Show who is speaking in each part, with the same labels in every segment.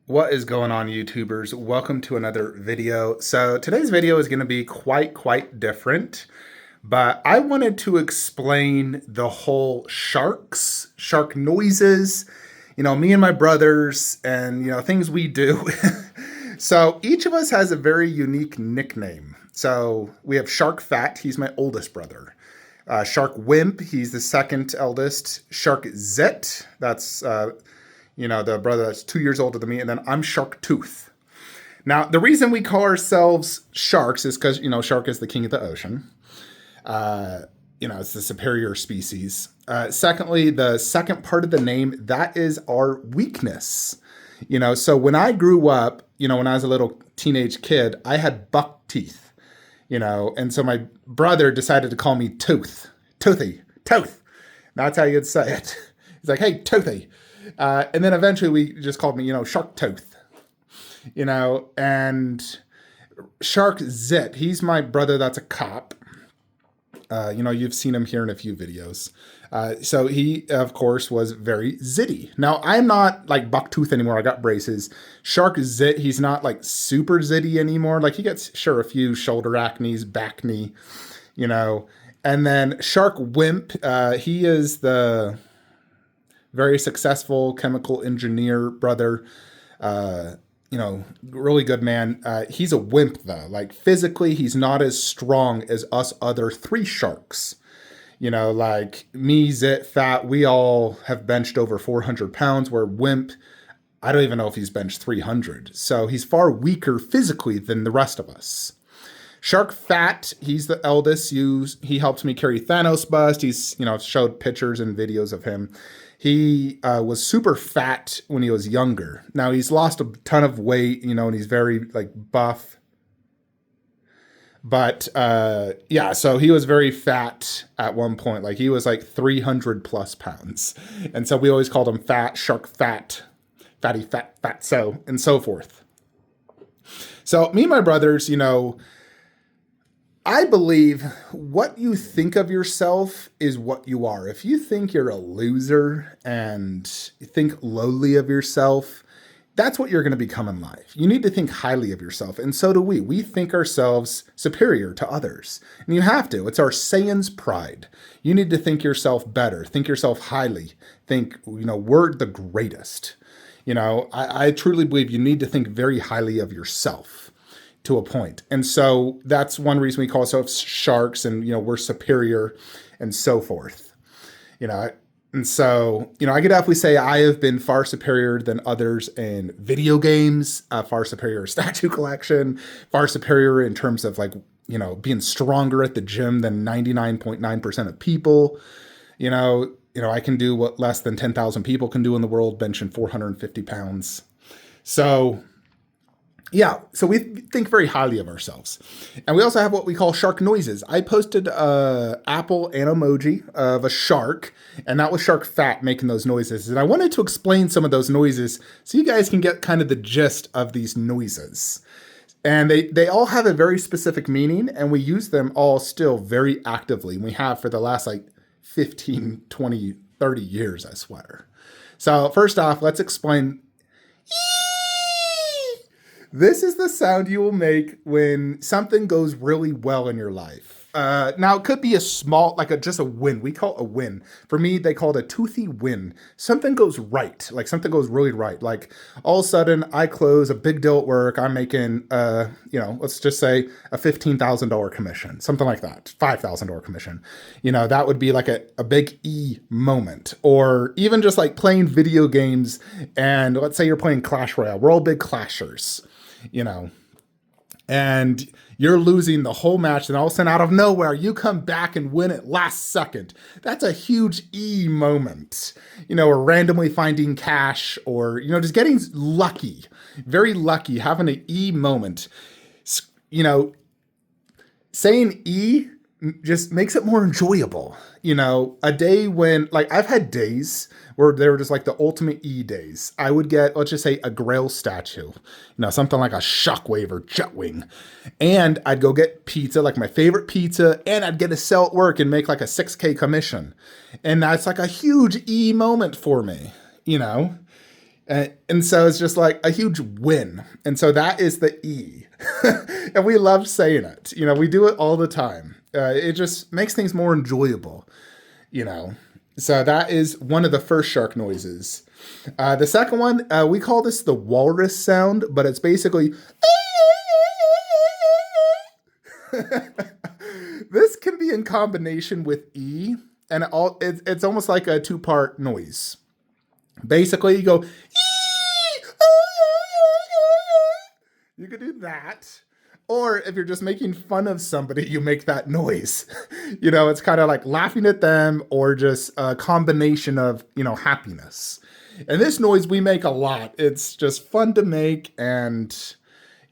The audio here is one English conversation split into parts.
Speaker 1: What is going on, YouTubers? Welcome to another video. So today's video is going to be quite different, but I wanted to explain the whole shark noises, me and my brothers and, things we do. So each of us has a very unique nickname. So we have Shark Fat. He's my oldest brother. Shark Wimp. He's the second eldest. Shark Zit. That's the brother that's 2 years older than me, and then I'm Shark Tooth. Now, the reason we call ourselves sharks is because, shark is the king of the ocean. It's the superior species. Secondly, the second part of the name, that is our weakness. So when I grew up, when I was a little teenage kid, I had buck teeth, and so my brother decided to call me Tooth. Toothy. Tooth. That's how you'd say it. He's like, hey, Toothy. And then eventually we just called me, Shark Tooth, and Shark Zit. He's my brother. That's a cop. You've seen him here in a few videos. So he, of course, was very zitty. Now, I'm not like Bucktooth anymore. I got braces. Shark Zit, he's not like super zitty anymore. Like he gets, sure, a few shoulder acnes, back knee, And then Shark Wimp, he is the very successful chemical engineer brother, really good man. He's a wimp though. Like physically, he's not as strong as us other three sharks. Like me, Zit, Fat, we all have benched over 400 pounds, where Wimp, I don't even know if he's benched 300. So he's far weaker physically than the rest of us. Shark Fat, he's the eldest. He helped me carry Thanos bust. He's, showed pictures and videos of him. He was super fat when he was younger. Now he's lost a ton of weight, and he's very like buff. But so he was very fat at one point. Like he was like 300 plus pounds. And so we always called him Fat, Shark Fat, Fatty, Fat, Fatso, and so forth. So me and my brothers, I believe what you think of yourself is what you are. If you think you're a loser and think lowly of yourself, that's what you're going to become in life. You need to think highly of yourself, and so do we. We think ourselves superior to others, and you have to. It's our Saiyan's pride. You need to think yourself better, think yourself highly, think, we're the greatest. I truly believe you need to think very highly of yourself to a point. And so that's one reason we call ourselves sharks, and, we're superior and so forth, And so, I could definitely say I have been far superior than others in video games, far superior statue collection, far superior in terms of like, being stronger at the gym than 99.9% of people. I can do what less than 10,000 people can do in the world, benching 450 pounds. So we think very highly of ourselves. And we also have what we call shark noises. I posted Apple an emoji of a shark, and that was Shark Fat making those noises. And I wanted to explain some of those noises so you guys can get kind of the gist of these noises. And they all have a very specific meaning, and we use them all still very actively. We have for the last 15, 20, 30 years, I swear. So first off, let's explain. This is the sound you will make when something goes really well in your life. Now, it could be a small, just a win. We call it a win. For me, they call it a toothy win. Something goes right. Something goes really right. All of a sudden, I close a big deal at work. I'm making, let's just say a $15,000 commission. Something like that. $5,000 commission. That would be a big E moment. Or even just playing video games. And let's say you're playing Clash Royale. We're all big clashers. And you're losing the whole match, and all of a sudden out of nowhere, you come back and win it last second. That's a huge E moment, or randomly finding cash, or, just getting lucky, very lucky, having an E moment. Saying E just makes it more enjoyable. A day when, I've had days where they were just the ultimate E days. I would get, let's just say, a Grail statue, something like a Shockwave or Jetwing. And I'd go get pizza, my favorite pizza, and I'd get to sell at work and make a 6K commission. And that's a huge E moment for me, And so it's just like a huge win. And so that is the E. And we love saying it. We do it all the time. It just makes things more enjoyable, you know. So that is one of the first shark noises. The second one, we call this the walrus sound, but it's basically. This can be in combination with E, and it's almost like a two-part noise. Basically, you go. You could do that. Or if you're just making fun of somebody, you make that noise. It's kind of like laughing at them or just a combination of, happiness. And this noise we make a lot. It's just fun to make. And,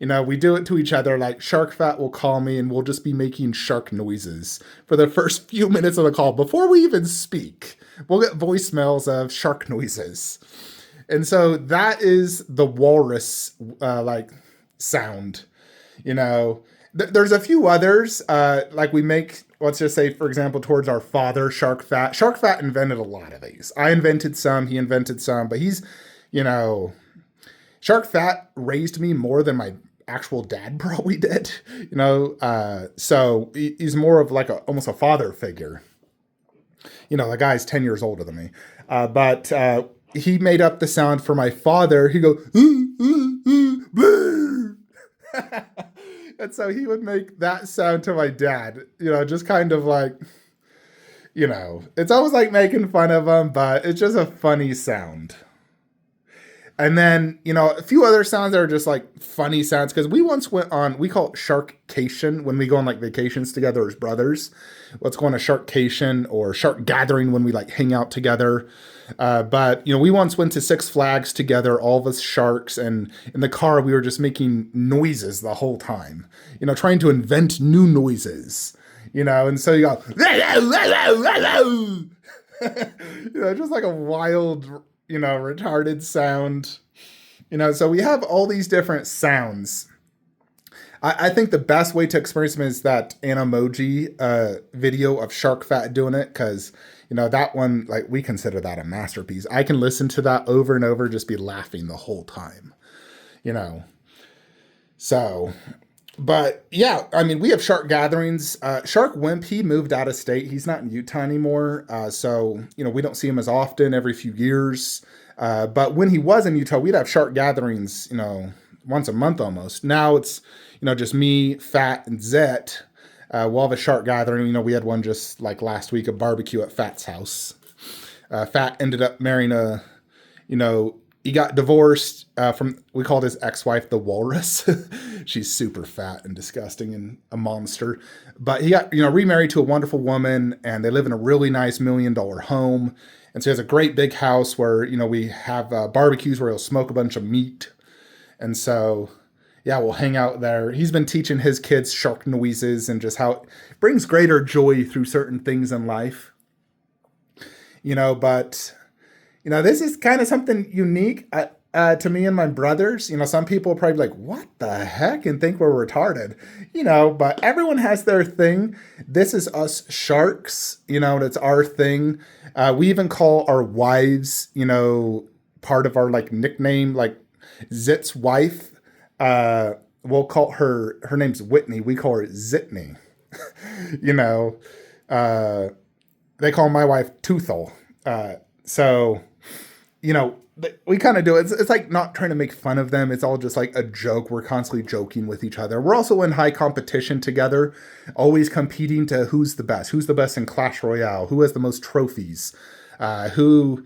Speaker 1: we do it to each other. Like Shark Fat will call me and we'll just be making shark noises for the first few minutes of the call before we even speak. We'll get voicemails of shark noises. And so that is the walrus, sound. There's a few others, like we make, let's just say, for example, towards our father, Shark Fat. Shark Fat invented a lot of these. I invented some, he invented some, but he's, Shark Fat raised me more than my actual dad probably did, so he's more of like almost a father figure. The guy's 10 years older than me, but he made up the sound for my father. He'd go, and so he would make that sound to my dad, just kind of like, it's almost like making fun of him, but it's just a funny sound. And then, a few other sounds that are just like funny sounds, because we once went on, we call it Sharkcation when we go on like vacations together as brothers. Let's go on a Sharkcation or Shark Gathering when we like hang out together. But, we once went to Six Flags together, all of us sharks, and in the car, we were just making noises the whole time, trying to invent new noises, and so you go, just like a wild, retarded sound, so we have all these different sounds. I think the best way to experience them is that Animoji video of Shark Fat doing it, because that one, like, we consider that a masterpiece. I can listen to that over and over, just be laughing the whole time, So, but yeah, I mean, we have shark gatherings. Shark Wimp, he moved out of state. He's not in Utah anymore. So, we don't see him as often, every few years. But when he was in Utah, we'd have shark gatherings, once a month almost. Now it's, just me, Fat, and Zet. We'll have a shark gathering. We had one just like last week, a barbecue at Fat's house. Fat ended up marrying he got divorced we called his ex-wife the Walrus. She's super fat and disgusting and a monster. But he got, remarried to a wonderful woman, and they live in a really nice $1 million home. And so he has a great big house where, we have barbecues where he'll smoke a bunch of meat. And so, yeah, we'll hang out there. He's been teaching his kids shark noises and just how it brings greater joy through certain things in life. But, this is kind of something unique to me and my brothers. Some people are probably like, what the heck? And think we're retarded, but everyone has their thing. This is us sharks, and it's our thing. We even call our wives, part of our like nickname, like Zit's wife. We'll call her name's Whitney. We call her Zitney. They call my wife Toothel. So, we kind of do it. It's like not trying to make fun of them. It's all just like a joke. We're constantly joking with each other. We're also in high competition together, always competing to who's the best in Clash Royale, who has the most trophies, who,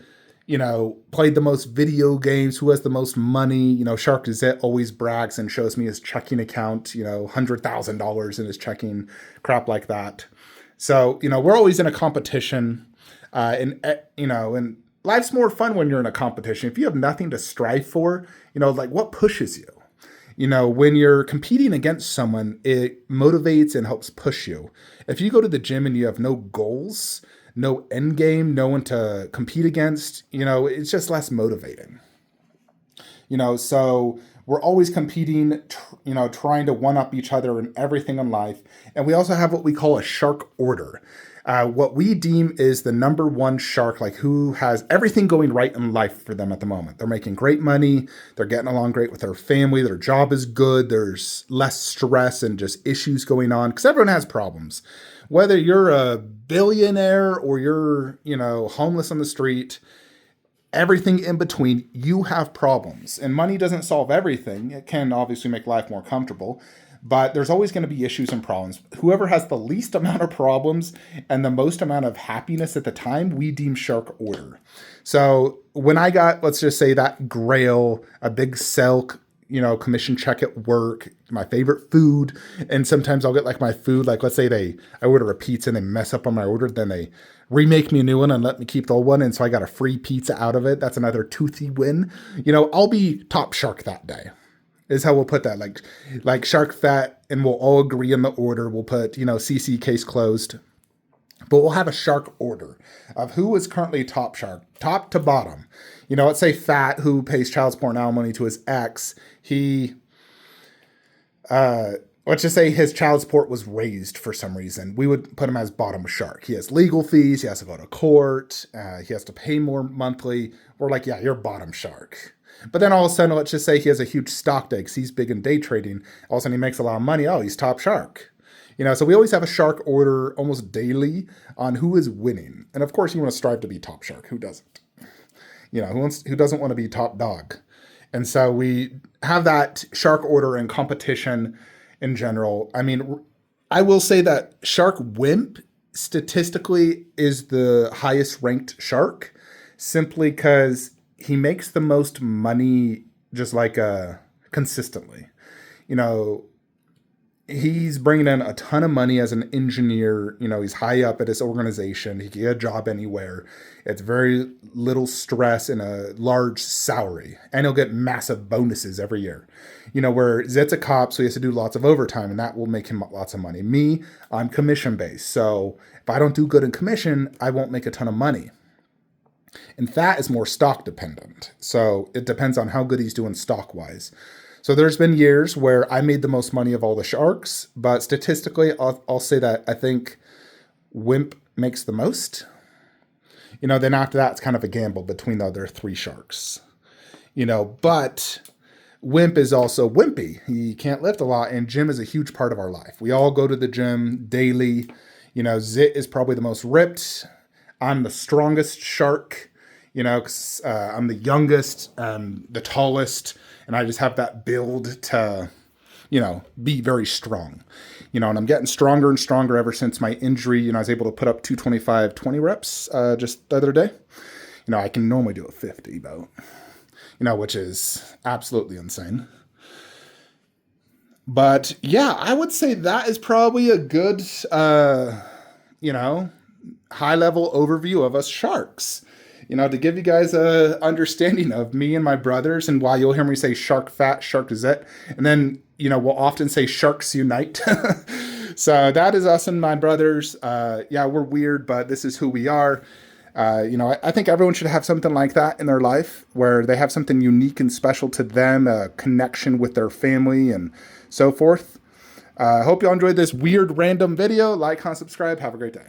Speaker 1: played the most video games, who has the most money. Shark Zit always brags and shows me his checking account, $100,000 in his checking, crap like that. So, we're always in a competition, and life's more fun when you're in a competition. If you have nothing to strive for, like what pushes you? When you're competing against someone, it motivates and helps push you. If you go to the gym and you have no goals, no end game, no one to compete against, it's just less motivating. So we're always competing, trying to one up each other in everything in life. And we also have what we call a shark order. What we deem is the number one shark, like who has everything going right in life for them at the moment. They're making great money. They're getting along great with their family. Their job is good. There's less stress and just issues going on because everyone has problems. Whether you're a billionaire or you're, homeless on the street, everything in between, you have problems. And money doesn't solve everything. It can obviously make life more comfortable, but there's always going to be issues and problems. Whoever has the least amount of problems and the most amount of happiness at the time, we deem shark order. So when I got, let's just say, that grail, a big Selk, commission check at work, my favorite food, and sometimes I'll get like my food, like let's say I order a pizza and they mess up on my order, then they remake me a new one and let me keep the old one, and so I got a free pizza out of it. That's another toothy win. I'll be top shark that day, is how we'll put that. Like shark fat, and we'll all agree on the order. We'll put, CC case closed. But we'll have a shark order of who is currently top shark, top to bottom. Let's say Fat, who pays child support and alimony to his ex, let's just say his child support was raised for some reason. We would put him as bottom shark. He has legal fees. He has to go to court. He has to pay more monthly. We're like, yeah, you're bottom shark. But then all of a sudden, let's just say he has a huge stock day because he's big in day trading. All of a sudden, he makes a lot of money. Oh, he's top shark. So we always have a shark order almost daily on who is winning. And of course, you want to strive to be top shark. Who doesn't? Who doesn't want to be top dog? And so we have that shark order and competition in general. I mean, I will say that shark wimp statistically is the highest ranked shark simply because he makes the most money just like consistently. He's bringing in a ton of money as an engineer. He's high up at his organization. He can get a job anywhere. It's very little stress and a large salary. And he'll get massive bonuses every year. Where Zet's a cop, so he has to do lots of overtime, and that will make him lots of money. Me, I'm commission-based. So if I don't do good in commission, I won't make a ton of money. And Fat is more stock dependent. So it depends on how good he's doing stock-wise. So there's been years where I made the most money of all the sharks, but statistically, I'll say that I think Wimp makes the most. Then after that, it's kind of a gamble between the other three sharks. But Wimp is also wimpy. He can't lift a lot, and gym is a huge part of our life. We all go to the gym daily. Zit is probably the most ripped. I'm the strongest shark, because I'm the youngest, the tallest, and I just have that build to, be very strong. And I'm getting stronger and stronger ever since my injury. I was able to put up 225, 20 reps just the other day. I can normally do a 50 about, which is absolutely insane. But yeah, I would say that is probably a good, high level overview of us sharks. To give you guys a understanding of me and my brothers, and why you'll hear me say shark fat, shark Zet, and then, we'll often say sharks unite. So that is us and my brothers. Yeah, we're weird, but this is who we are. I think everyone should have something like that in their life where they have something unique and special to them, a connection with their family and so forth. I hope you all enjoyed this weird random video. Like, comment, subscribe. Have a great day.